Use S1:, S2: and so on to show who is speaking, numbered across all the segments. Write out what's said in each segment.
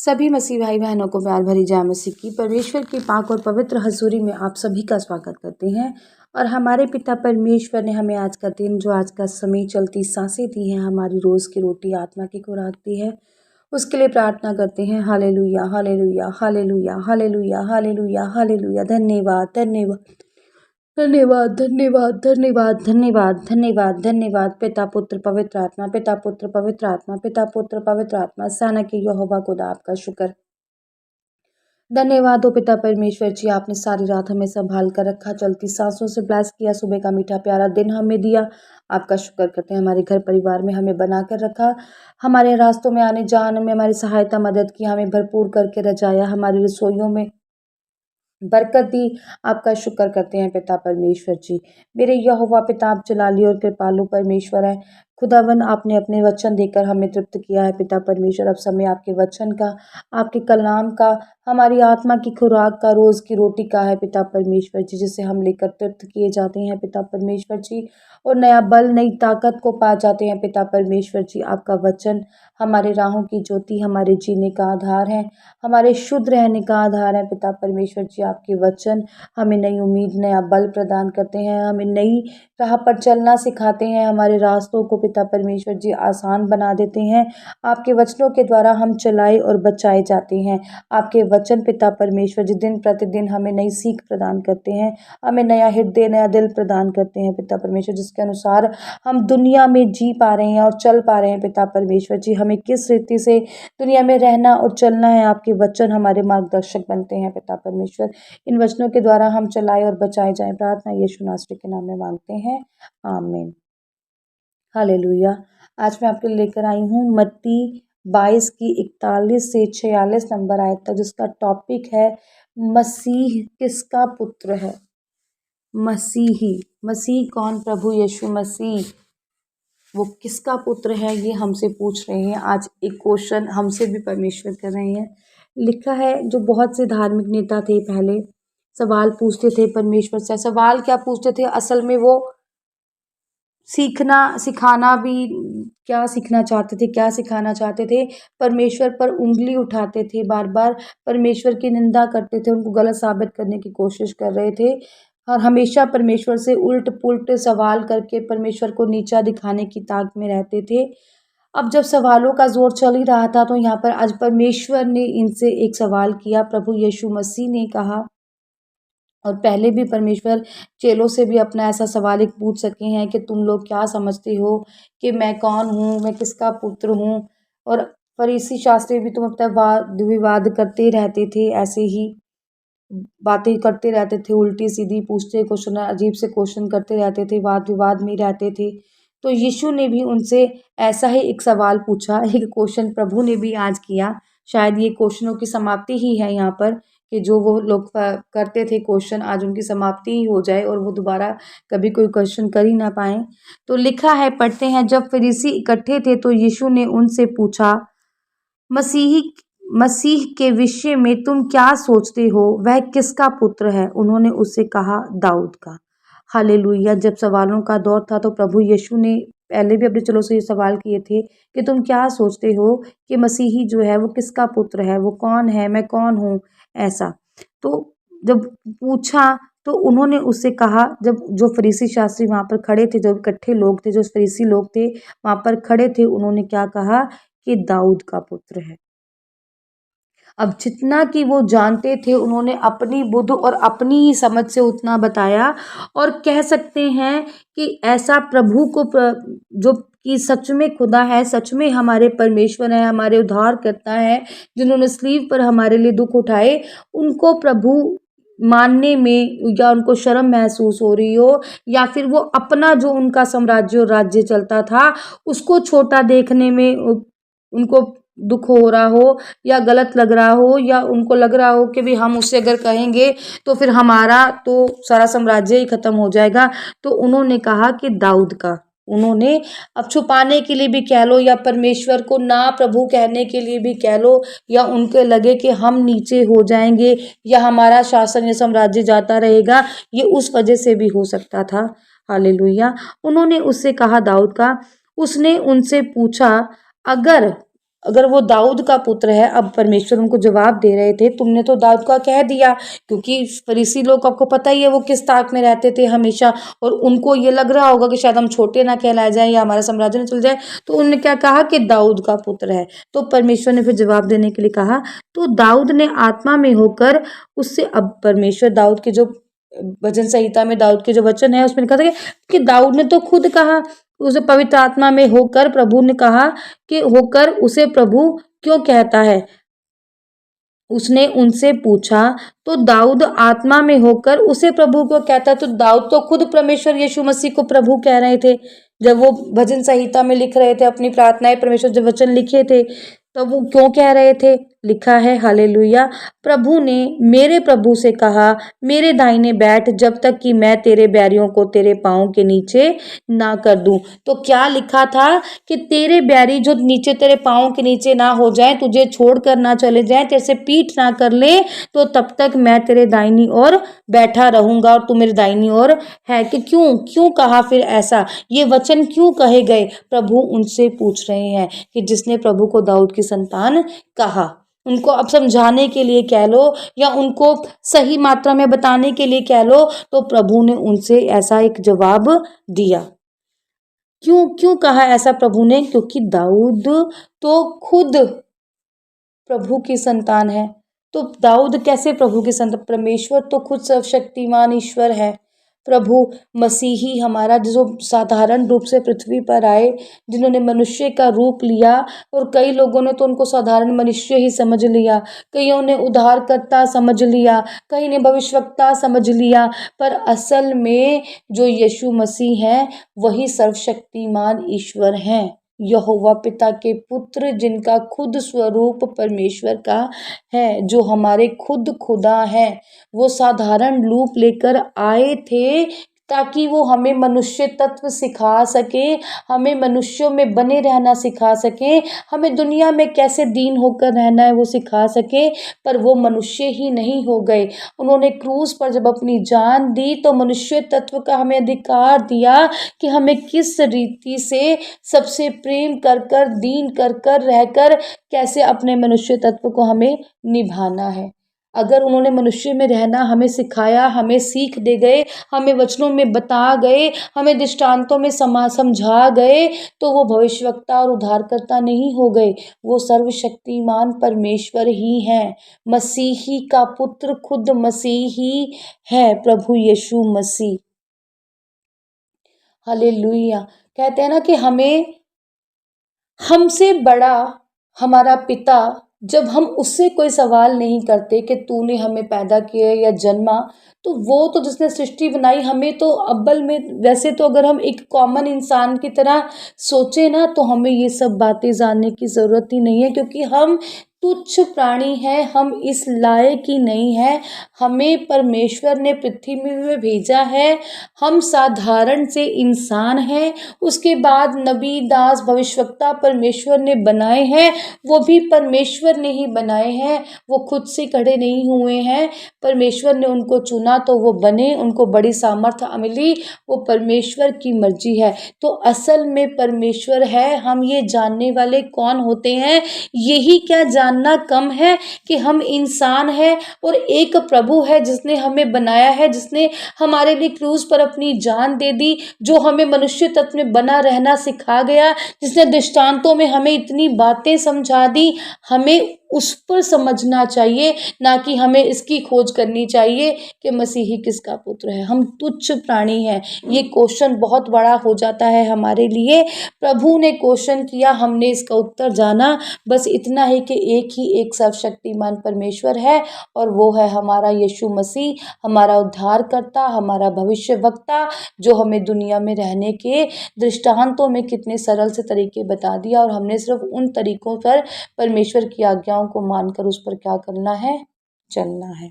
S1: सभी मसीह भाई बहनों को प्यार भरी जय मसीह की। परमेश्वर की पाक और पवित्र हजूरी में आप सभी का स्वागत करते हैं। और हमारे पिता परमेश्वर ने हमें आज का दिन, जो आज का समय, चलती सांसें दी हैं, हमारी रोज़ की रोटी, आत्मा की खुराक दी है, उसके लिए प्रार्थना करते हैं। Hallelujah, hallelujah, hallelujah, hallelujah, hallelujah, hallelujah. धन्यवाद, धन्यवाद, धन्यवाद, धन्यवाद, धन्यवाद, धन्यवाद, धन्यवाद, धन्यवाद। पिता पुत्र पवित्र आत्मा, पिता पुत्र पवित्र आत्मा, पिता पुत्र पवित्र आत्मा, सेना के यहोवा खुदा आपका शुक्र। धन्यवाद हो पिता परमेश्वर जी, आपने सारी रात हमें संभाल कर रखा, चलती सांसों से ब्लेस किया, सुबह का मीठा प्यारा दिन हमें दिया। आपका शुक्र करते हैं। हमारे घर परिवार में हमें बना कर रखा, हमारे रास्तों में आने जाने में हमारी सहायता मदद की, हमें भरपूर करके रजाया, हमारी रसोइयों में बरकत दी। आपका शुक्र करते हैं पिता परमेश्वर जी। मेरे यहोवा पिता, आप जलाली और कृपालु परमेश्वर है। खुदावन, आपने अपने वचन देकर हमें तृप्त किया है पिता परमेश्वर। अब समय आपके वचन का, आपके कलाम का, हमारी आत्मा की खुराक का, रोज़ की रोटी का है पिता परमेश्वर जी, जिसे हम लेकर तृप्त किए जाते हैं पिता परमेश्वर जी, और नया बल, नई ताकत को पा जाते हैं पिता परमेश्वर जी। आपका वचन हमारे राहों की ज्योति, हमारे जीने का आधार है, हमारे शुद्ध रहने का आधार है पिता परमेश्वर जी। आपके वचन हमें नई उम्मीद, नया बल प्रदान करते हैं, हमें नई राह पर चलना सिखाते हैं, हमारे रास्तों को पिता परमेश्वर जी आसान बना देते हैं। आपके वचनों के द्वारा हम चलाए और बचाए जाते हैं। आपके वचन पिता परमेश्वर जी दिन प्रतिदिन हमें नई सीख प्रदान करते हैं, हमें नया हृदय, नया दिल प्रदान करते हैं पिता परमेश्वर, जिसके अनुसार हम दुनिया में जी पा रहे हैं और चल पा रहे हैं पिता परमेश्वर जी। हमें किस रीति से दुनिया में रहना और चलना है, आपके वचन हमारे मार्गदर्शक बनते हैं पिता परमेश्वर। इन वचनों के द्वारा हम चलाए और बचाए जाएं। प्रार्थना यीशु नासरी के नाम में मांगते हैं, आमीन। हालेलुया। आज मैं आपके लिए लेकर आई हूँ मत्ती 22 की 41 से 46 नंबर आयत तक, जिसका टॉपिक है मसीह किसका पुत्र है। मसीही, मसीह कौन? प्रभु यीशु मसीह, वो किसका पुत्र है, ये हमसे पूछ रहे हैं। आज एक क्वेश्चन हमसे भी परमेश्वर कर रहे हैं। लिखा है, जो बहुत से धार्मिक नेता थे पहले, सवाल पूछते थे परमेश्वर से। सवाल क्या पूछते थे? असल में वो सिखाना भी, क्या सीखना चाहते थे, क्या सिखाना चाहते थे? परमेश्वर पर उंगली उठाते थे, बार बार परमेश्वर की निंदा करते थे, उनको गलत साबित करने की कोशिश कर रहे थे, और हमेशा परमेश्वर से उल्ट पुल्ट सवाल करके परमेश्वर को नीचा दिखाने की ताक में रहते थे। अब जब सवालों का जोर चल ही रहा था, तो यहाँ पर आज परमेश्वर ने इनसे एक सवाल किया। प्रभु यीशु मसीह ने कहा, और पहले भी परमेश्वर चेलों से भी अपना ऐसा सवाल एक पूछ सके हैं कि तुम लोग क्या समझते हो कि मैं कौन हूँ, मैं किसका पुत्र हूँ। और फरीसी शास्त्री भी, तुम अपना वाद विवाद करते रहते थे, ऐसे ही बातें करते रहते थे, उल्टी सीधी पूछते क्वेश्चन, अजीब से क्वेश्चन करते रहते थे, वाद विवाद में ही रहते थे। तो यीशु ने भी उनसे ऐसा ही एक सवाल पूछा, एक क्वेश्चन प्रभु ने भी आज किया। शायद ये क्वेश्चनों की समाप्ति ही है यहाँ पर, कि जो वो लोग करते थे क्वेश्चन, आज उनकी समाप्ति ही हो जाए और वो दोबारा कभी कोई क्वेश्चन कर ही ना पाए। तो लिखा है, पढ़ते हैं, जब फरीसी इकट्ठे थे तो यीशु ने उनसे पूछा, मसीही मसीह के विषय में तुम क्या सोचते हो, वह किसका पुत्र है? उन्होंने उससे कहा, दाऊद का। हालेलुया। जब सवालों का दौर था, तो प्रभु यीशु ने पहले भी अपने चेलों से ये सवाल किए थे कि तुम क्या सोचते हो कि मसीही जो है वो किसका पुत्र है, वो कौन है, मैं कौन हूँ, ऐसा। तो जब पूछा, तो उन्होंने उससे कहा, जब जो फरीसी शास्त्री वहाँ पर खड़े थे, जो इकट्ठे लोग थे, जो फरीसी लोग थे वहाँ पर खड़े थे, उन्होंने क्या कहा कि दाऊद का पुत्र है। अब जितना कि वो जानते थे, उन्होंने अपनी बुद्ध और अपनी ही समझ से उतना बताया। और कह सकते हैं कि ऐसा प्रभु को जो कि सच में खुदा है, सच में हमारे परमेश्वर है, हमारे उद्धार करता है, जिन्होंने स्लीव पर हमारे लिए दुख उठाए, उनको प्रभु मानने में या उनको शर्म महसूस हो रही हो, या फिर वो अपना जो उनका साम्राज्य और राज्य चलता था उसको छोटा देखने में उनको दुख हो रहा हो, या गलत लग रहा हो, या उनको लग रहा हो कि भी हम उससे अगर कहेंगे तो फिर हमारा तो सारा साम्राज्य ही खत्म हो जाएगा। तो उन्होंने कहा कि दाऊद का। उन्होंने अब छुपाने के लिए भी कह लो, या परमेश्वर को ना प्रभु कहने के लिए भी कह लो, या उनके लगे कि हम नीचे हो जाएंगे या हमारा शासन या साम्राज्य जाता रहेगा, ये उस वजह से भी हो सकता था। हालेलुया। उन्होंने उससे कहा, दाऊद का। उसने उनसे पूछा, अगर अगर वो दाऊद का पुत्र है, अब परमेश्वर उनको जवाब दे रहे थे, तुमने तो दाऊद का कह दिया, क्योंकि फरीसी लोग आपको पता ही है वो किस ताक में रहते थे हमेशा, और उनको ये लग रहा होगा कि शायद हम छोटे ना कहलाए जाएं या हमारा साम्राज्य ना चल जाए, तो उन्होंने क्या कहा कि दाऊद का पुत्र है। तो परमेश्वर ने फिर जवाब देने के लिए कहा, तो दाऊद ने आत्मा में होकर उससे, अब परमेश्वर दाऊद के जो भजन संहिता में दाऊद के जो वचन है उसमें लिखा था कि दाऊद ने तो खुद कहा, उसे पवित्र आत्मा में होकर प्रभु ने कहा कि होकर उसे प्रभु क्यों कहता है। उसने उनसे पूछा, तो दाऊद आत्मा में होकर उसे प्रभु को कहता है। तो दाऊद तो खुद परमेश्वर यीशु मसीह को प्रभु कह रहे थे जब वो भजन संहिता में लिख रहे थे, अपनी प्रार्थनाएं परमेश्वर जब वचन लिखे थे, तो वो क्यों कह रहे थे। लिखा है, हालेलुया, प्रभु ने मेरे प्रभु से कहा, मेरे दाहिने बैठ जब तक कि मैं तेरे बैरियों को तेरे पांव के नीचे ना कर दूं। तो क्या लिखा था कि तेरे बैरी जो नीचे तेरे पांव के नीचे ना हो जाए, तुझे छोड़कर ना चले जाए, तेरे से पीठ ना कर ले, तो तब तक मैं तेरे दाहिनी ओर बैठा रहूंगा और तू मेरे दाहिनी ओर है। कि क्यों क्यों कहा फिर ऐसा, ये वचन क्यों कहे गए, प्रभु उनसे पूछ रहे हैं कि जिसने प्रभु को दाऊद की संतान कहा। उनको अब समझाने के लिए कह लो या उनको सही मात्रा में बताने के लिए कह लो, तो प्रभु ने उनसे ऐसा एक जवाब दिया। क्यों क्यों कहा ऐसा प्रभु ने, क्योंकि दाऊद तो खुद प्रभु की संतान है। तो दाऊद कैसे प्रभु की संतान, परमेश्वर तो खुद सर्वशक्तिमान ईश्वर है। प्रभु मसीही हमारा जो साधारण रूप से पृथ्वी पर आए, जिन्होंने मनुष्य का रूप लिया, और कई लोगों ने तो उनको साधारण मनुष्य ही समझ लिया, कईयों ने उद्धारकर्ता समझ लिया, कई ने भविष्यवक्ता समझ लिया, पर असल में जो यीशु मसीह हैं वही सर्वशक्तिमान ईश्वर हैं, यहोवा पिता के पुत्र, जिनका खुद स्वरूप परमेश्वर का है, जो हमारे खुद खुदा हैं। वो साधारण रूप लेकर आए थे ताकि वो हमें मनुष्य तत्व सिखा सके, हमें मनुष्यों में बने रहना सिखा सके, हमें दुनिया में कैसे दीन होकर रहना है वो सिखा सके। पर वो मनुष्य ही नहीं हो गए, उन्होंने क्रूस पर जब अपनी जान दी तो मनुष्य तत्व का हमें अधिकार दिया कि हमें किस रीति से सबसे प्रेम कर कर, दीन कर कर रहकर कैसे अपने मनुष्य तत्व को हमें निभाना है। अगर उन्होंने मनुष्य में रहना हमें सिखाया, हमें सीख दे गए, हमें वचनों में बता गए, हमें दृष्टांतों में समझा गए, तो वो भविष्यवक्ता और उद्धारकर्ता नहीं हो गए, वो सर्वशक्तिमान परमेश्वर ही हैं। मसीही का पुत्र खुद मसीही है, प्रभु यीशु मसीह। हालेलुया। कहते हैं ना कि हमें हमसे बड़ा हमारा पिता, जब हम उससे कोई सवाल नहीं करते कि तूने हमें पैदा किया या जन्मा, तो वो तो जिसने सृष्टि बनाई हमें तो अव्वल में, वैसे तो अगर हम एक कॉमन इंसान की तरह सोचे ना, तो हमें ये सब बातें जानने की ज़रूरत ही नहीं है, क्योंकि हम तुच्छ प्राणी हैं, हम इस लायक ही नहीं है। हमें परमेश्वर ने पृथ्वी में भेजा है, हम साधारण से इंसान हैं। उसके बाद नबी, दास, भविष्यवक्ता परमेश्वर ने बनाए हैं, वो भी परमेश्वर ने ही बनाए हैं, वो खुद से खड़े नहीं हुए हैं। परमेश्वर ने उनको चुना तो वो बने, उनको बड़ी सामर्थ्य मिली, वो परमेश्वर की मर्जी है। तो असल में परमेश्वर है, हम ये जानने वाले कौन होते हैं, यही क्या जानना कम है कि हम इंसान हैं और एक प्रभु है जिसने हमें बनाया है, जिसने हमारे लिए क्रूस पर अपनी जान दे दी, जो हमें मनुष्य तत्व में बना रहना सिखा गया, जिसने दृष्टांतों में हमें इतनी बातें समझा दी। हमें उस पर समझना चाहिए, ना कि हमें इसकी खोज करनी चाहिए कि मसीही किसका पुत्र है। हम तुच्छ प्राणी हैं, ये क्वेश्चन बहुत बड़ा हो जाता है हमारे लिए। प्रभु ने क्वेश्चन किया, हमने इसका उत्तर जाना, बस इतना ही कि एक ही एक सर्वशक्तिमान परमेश्वर है, और वो है हमारा यीशु मसीह, हमारा उद्धारकर्ता, हमारा भविष्यवक्ता, जो हमें दुनिया में रहने के दृष्टांतों में कितने सरल से तरीके बता दिया, और हमने सिर्फ उन तरीकों पर परमेश्वर की आज्ञाओं को मानकर उस पर क्या करना है, चलना है।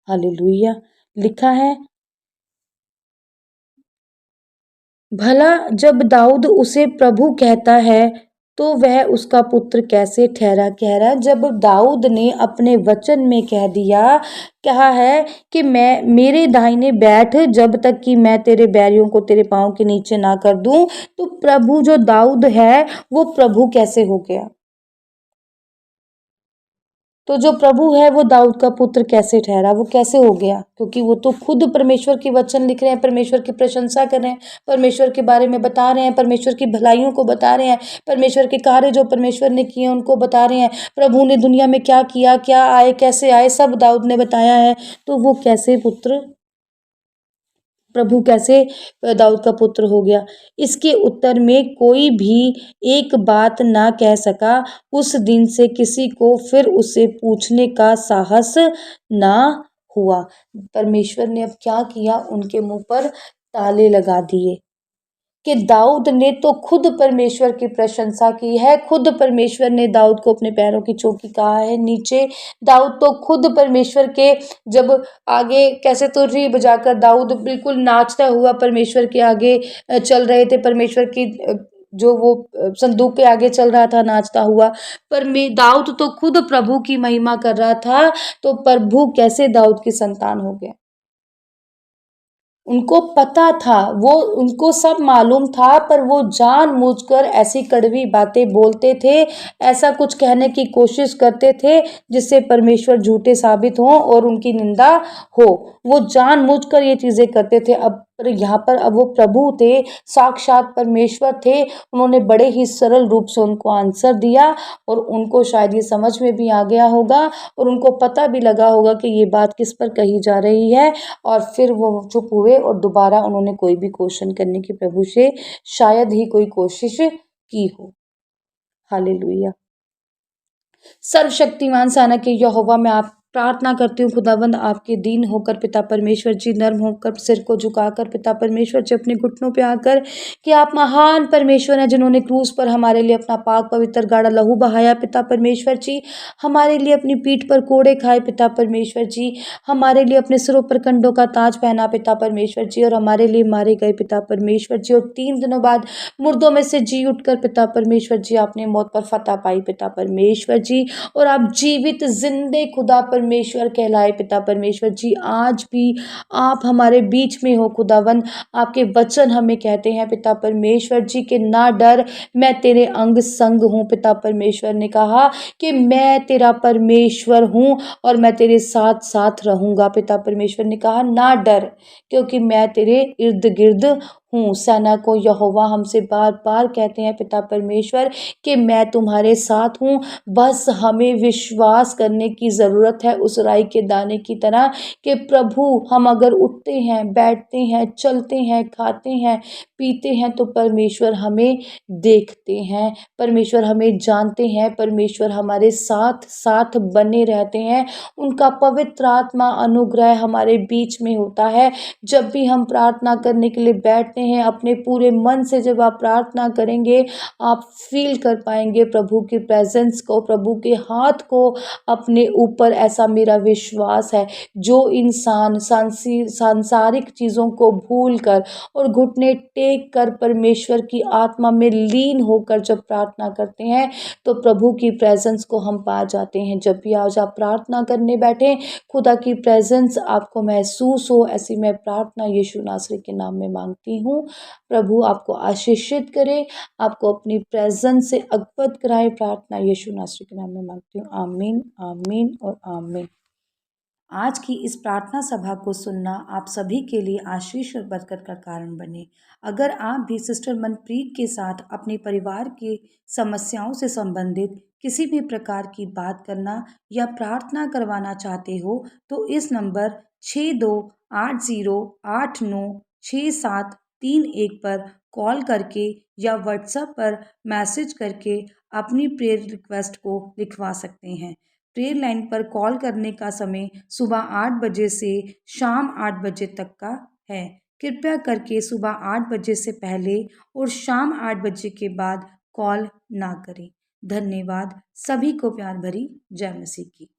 S1: हालेलुया। लिखा है, भला जब दाऊद उसे प्रभु कहता है तो वह उसका पुत्र कैसे ठहरा? कह रहा है जब दाऊद ने अपने वचन में कह दिया, कहा है कि मैं मेरे दाहिने बैठ जब तक कि मैं तेरे बैरियों को तेरे पाँव के नीचे ना कर दूं। तो प्रभु जो दाऊद है वो प्रभु कैसे हो गया? तो जो प्रभु है वो दाऊद का पुत्र कैसे ठहरा? वो कैसे हो गया? क्योंकि वो तो खुद परमेश्वर के वचन लिख रहे हैं, परमेश्वर की प्रशंसा कर रहे हैं, परमेश्वर के बारे में बता रहे हैं, परमेश्वर की भलाइयों को बता रहे हैं, परमेश्वर के कार्य जो परमेश्वर ने किए उनको बता रहे हैं, प्रभु ने दुनिया में क्या किया, क्या आए, कैसे आए, सब दाऊद ने बताया है। तो वो कैसे पुत्र प्रभु कैसे दाऊद का पुत्र हो गया? इसके उत्तर में कोई भी एक बात ना कह सका। उस दिन से किसी को फिर उससे पूछने का साहस ना हुआ। परमेश्वर ने अब क्या किया? उनके मुंह पर ताले लगा दिए कि दाऊद ने तो खुद परमेश्वर की प्रशंसा की है, खुद परमेश्वर ने दाऊद को अपने पैरों की चौकी कहा है नीचे। दाऊद तो खुद परमेश्वर के जब आगे कैसे तुरही बजाकर दाऊद बिल्कुल नाचता हुआ परमेश्वर के आगे चल रहे थे, परमेश्वर की जो वो संदूक के आगे चल रहा था नाचता हुआ। पर मैं दाऊद तो खुद प्रभु की महिमा कर रहा था, तो प्रभु कैसे दाऊद की संतान हो गया? उनको पता था, वो उनको सब मालूम था, पर वो जानबूझकर ऐसी कड़वी बातें बोलते थे, ऐसा कुछ कहने की कोशिश करते थे जिससे परमेश्वर झूठे साबित हों और उनकी निंदा हो। वो जानबूझकर ये चीज़ें करते थे। अब पर यहाँ पर अब वो प्रभु थे, साक्षात परमेश्वर थे, उन्होंने बड़े ही सरल रूप से उनको आंसर दिया और उनको शायद ये समझ में भी आ गया होगा और उनको पता भी लगा होगा कि ये बात किस पर कही जा रही है। और फिर वो चुप हुए और दोबारा उन्होंने कोई भी क्वेश्चन करने की प्रभु से शायद ही कोई कोशिश की हो। हालेलुया। सर्वशक्तिमान सेना के यहोवा, मैं आप प्रार्थना करती हूँ खुदावंद, आपके दीन होकर पिता परमेश्वर जी, नर्म होकर सिर को झुकाकर पिता परमेश्वर जी अपने घुटनों पे आकर कि आप महान परमेश्वर हैं जिन्होंने क्रूस पर हमारे लिए अपना पाक पवित्र गाढ़ा लहू बहाया पिता परमेश्वर जी, हमारे लिए अपनी पीठ पर कोड़े खाए पिता परमेश्वर जी, हमारे लिए अपने सिरों पर कंडों का ताज पहना पिता परमेश्वर जी, और हमारे लिए मारे गए पिता परमेश्वर जी, और 3 दिनों बाद मुर्दों में से जी उठकर पिता परमेश्वर जी आपने मौत पर फतह पाई पिता परमेश्वर जी, और आप जीवित जिंदे खुदा परमेश्वर कहलाए पिता परमेश्वर जी। आज भी आप हमारे बीच में हो खुदावन, आपके वचन हमें कहते हैं पिता परमेश्वर जी के ना डर, मैं तेरे अंग संग हूँ पिता परमेश्वर ने कहा कि मैं तेरा परमेश्वर हूँ और मैं तेरे साथ साथ रहूँगा पिता परमेश्वर ने कहा ना डर, क्योंकि मैं तेरे इर्द गिर्द हूँ। सेना को यहोवा हमसे बार बार कहते हैं पिता परमेश्वर कि मैं तुम्हारे साथ हूँ, बस हमें विश्वास करने की ज़रूरत है उस राई के दाने की तरह कि प्रभु हम अगर उठते हैं, बैठते हैं, चलते हैं, खाते हैं, पीते हैं तो परमेश्वर हमें देखते हैं, परमेश्वर हमें जानते हैं, परमेश्वर हमारे साथ साथ बने रहते हैं, उनका पवित्र आत्मा अनुग्रह हमारे बीच में होता है। जब भी हम प्रार्थना करने के लिए बैठते हैं, अपने पूरे मन से जब आप प्रार्थना करेंगे, आप फील कर पाएंगे प्रभु की प्रेजेंस को, प्रभु के हाथ को अपने ऊपर। ऐसा मेरा विश्वास है। जो इंसान सांसारिक चीज़ों को भूल कर और घुटने टेक कर परमेश्वर की आत्मा में लीन होकर जब प्रार्थना करते हैं तो प्रभु की प्रेजेंस को हम पा जाते हैं। जब भी आज आप प्रार्थना करने बैठे, खुदा की प्रेजेंस आपको महसूस हो, ऐसी मैं प्रार्थना यीशु नासरी के नाम में मांगती हूँ। प्रभु आपको आशीषित करे, आपको अपनी प्रेजेंस से अवगत कराए। प्रार्थना यीशु नासरी के नाम में मांगती हूँ। आमीन, आमीन और आमीन। आज की इस प्रार्थना सभा को सुनना आप सभी के लिए आशीष और बरकत का कारण बने। अगर आप भी सिस्टर मनप्रीत के साथ अपने परिवार की समस्याओं से संबंधित किसी भी प्रकार की बात करना या प्रार्थना करवाना चाहते हो तो इस नंबर 6280896731 पर कॉल करके या व्हाट्सएप पर मैसेज करके अपनी प्रेयर रिक्वेस्ट को लिखवा सकते हैं। प्रेयर लाइन पर कॉल करने का समय सुबह 8 बजे से शाम 8 बजे तक का है। कृपया करके सुबह 8 बजे से पहले और शाम 8 बजे के बाद कॉल ना करें। धन्यवाद। सभी को प्यार भरी जय मसीह की।